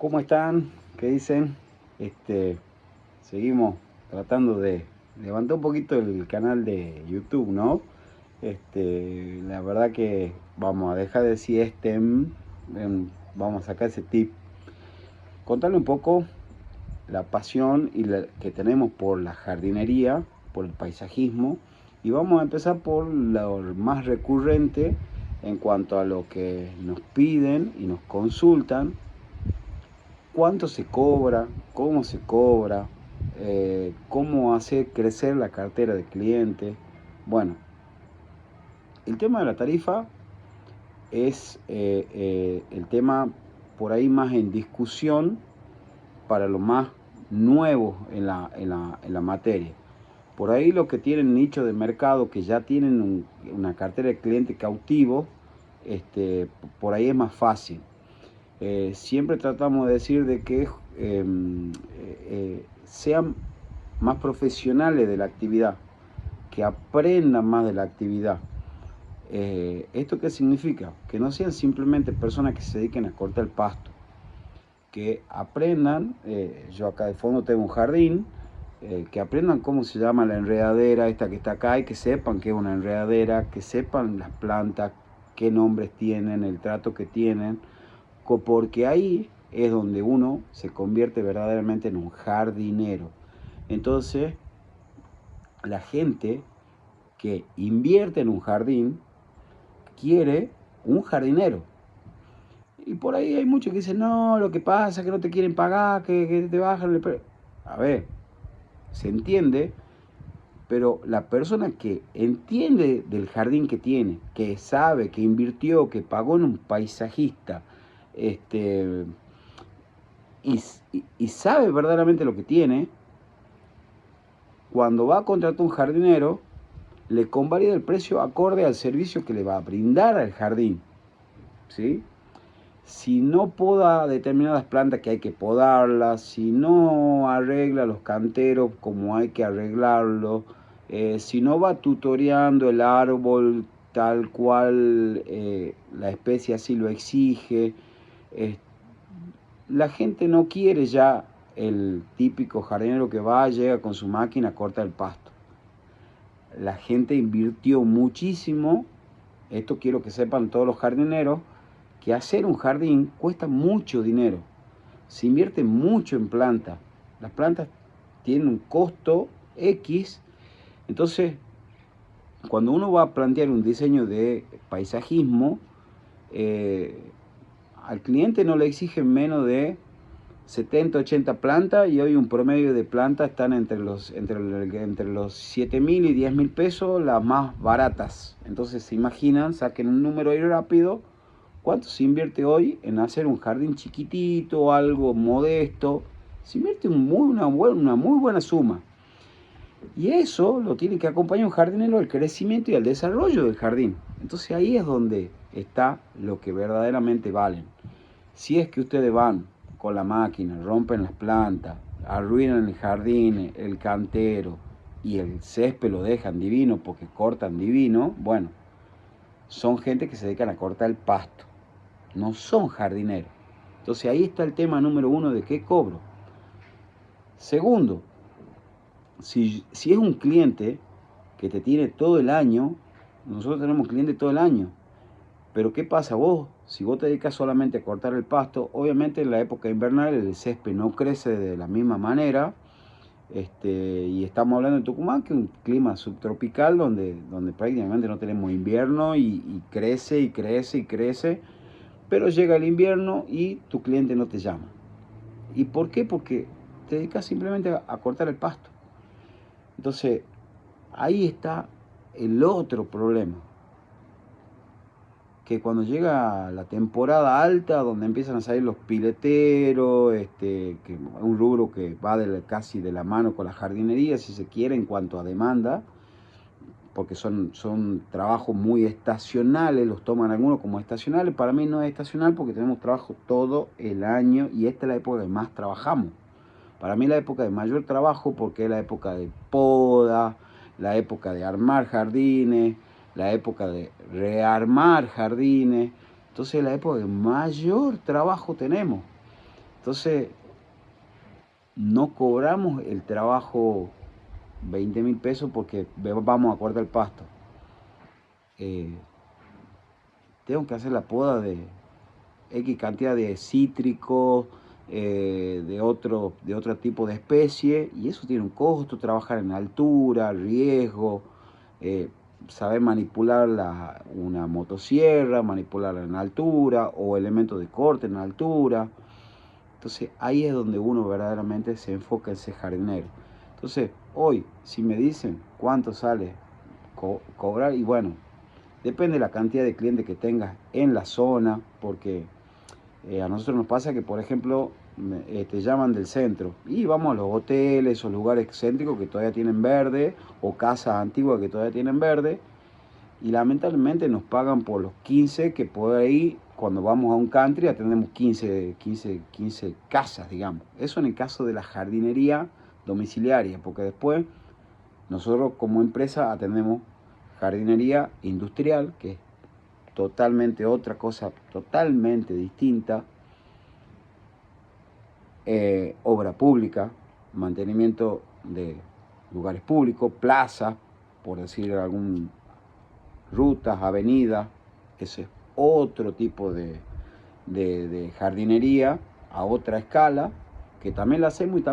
¿Cómo están? ¿Qué dicen? Seguimos tratando de levantar un poquito el canal de YouTube, ¿no? La verdad que vamos a dejar de decir vamos a sacar ese tip. Contarle un poco la pasión que tenemos por la jardinería, por el paisajismo, y vamos a empezar por lo más recurrente en cuanto a lo que nos piden y nos consultan. ¿Cuánto se cobra? ¿Cómo se cobra? ¿Cómo hacer crecer la cartera de clientes? Bueno, el tema de la tarifa es el tema por ahí más en discusión para los más nuevos en la materia. Por ahí los que tienen nicho de mercado, que ya tienen una cartera de clientes cautivos, por ahí es más fácil. Siempre tratamos de decir de que sean más profesionales de la actividad, que aprendan más de la actividad. ¿Esto qué significa? Que no sean simplemente personas que se dediquen a cortar el pasto, que aprendan, yo acá de fondo tengo un jardín, que aprendan cómo se llama la enredadera esta que está acá y que sepan qué es una enredadera, que sepan las plantas, qué nombres tienen, el trato que tienen, porque ahí es donde uno se convierte verdaderamente en un jardinero. Entonces, la gente que invierte en un jardín quiere un jardinero. Y por ahí hay muchos que dicen, no, lo que pasa es que no te quieren pagar, que te bajan el precio. A ver, se entiende, pero la persona que entiende del jardín que tiene, que sabe, que invirtió, que pagó en un paisajista, este, y sabe verdaderamente lo que tiene, cuando va a contratar un jardinero, le convalida el precio acorde al servicio que le va a brindar al jardín. ¿Sí? Si no poda determinadas plantas que hay que podarlas, si no arregla los canteros como hay que arreglarlo, si no va tutoreando el árbol tal cual la especie así lo exige, eh, la gente no quiere ya el típico jardinero que va, llega con su máquina, corta el pasto. La gente invirtió muchísimo, esto quiero que sepan todos los jardineros, que hacer un jardín cuesta mucho dinero. Se invierte mucho en plantas. Las plantas tienen un costo X. Entonces, cuando uno va a plantear un diseño de paisajismo, eh, al cliente no le exigen menos de 70, 80 plantas, y hoy un promedio de plantas están entre los 7.000 y 10.000 pesos, las más baratas. Entonces se imaginan, saquen un número ahí rápido, cuánto se invierte hoy en hacer un jardín chiquitito, algo modesto. Se invierte una muy buena suma. Y eso lo tiene que acompañar un jardinero al crecimiento y al desarrollo del jardín. Entonces ahí es donde está lo que verdaderamente valen. Si es que ustedes van con la máquina, rompen las plantas, arruinan el jardín, el cantero y el césped lo dejan divino porque cortan divino, bueno, son gente que se dedican a cortar el pasto, no son jardineros. Entonces ahí está el tema número uno de qué cobro. Segundo, si es un cliente que te tiene todo el año, nosotros tenemos clientes todo el año, pero ¿qué pasa vos? Si vos te dedicas solamente a cortar el pasto, obviamente en la época invernal el césped no crece de la misma manera. Y estamos hablando de Tucumán, que es un clima subtropical donde prácticamente no tenemos invierno y crece y crece y crece, pero llega el invierno y tu cliente no te llama. ¿Y por qué? Porque te dedicas simplemente a cortar el pasto. Entonces, ahí está el otro problema, que cuando llega la temporada alta, donde empiezan a salir los pileteros, que es un rubro que va casi de la mano con la jardinería, si se quiere, en cuanto a demanda, porque son trabajos muy estacionales, los toman algunos como estacionales. Para mí no es estacional porque tenemos trabajo todo el año y esta es la época que más trabajamos. Para mí la época de mayor trabajo porque es la época de poda, la época de armar jardines, la época de rearmar jardines. Entonces es la época de mayor trabajo tenemos. Entonces, no cobramos el trabajo 20.000 pesos porque vamos a cortar el pasto. Eh, Tengo que hacer la poda de X cantidad de cítricos, de otro tipo de especie, y eso tiene un costo, trabajar en altura, riesgo, eh, saber manipular una motosierra, manipularla en altura, o elementos de corte en altura. Entonces ahí es donde uno verdaderamente se enfoca en ser jardinero. Entonces hoy, si me dicen cuánto sale cobrar, y bueno, depende de la cantidad de clientes que tengas en la zona, porque a nosotros nos pasa que, por ejemplo, te llaman del centro y vamos a los hoteles o lugares céntricos que todavía tienen verde, o casas antiguas que todavía tienen verde, y lamentablemente nos pagan por los 15 que por ahí, cuando vamos a un country, atendemos 15 casas, digamos. Eso en el caso de la jardinería domiciliaria, porque después nosotros como empresa atendemos jardinería industrial, que es totalmente otra cosa, totalmente distinta. Obra pública, mantenimiento de lugares públicos, plazas, por decir algún, rutas, avenidas. Ese es otro tipo de jardinería a otra escala, que también la hacemos y también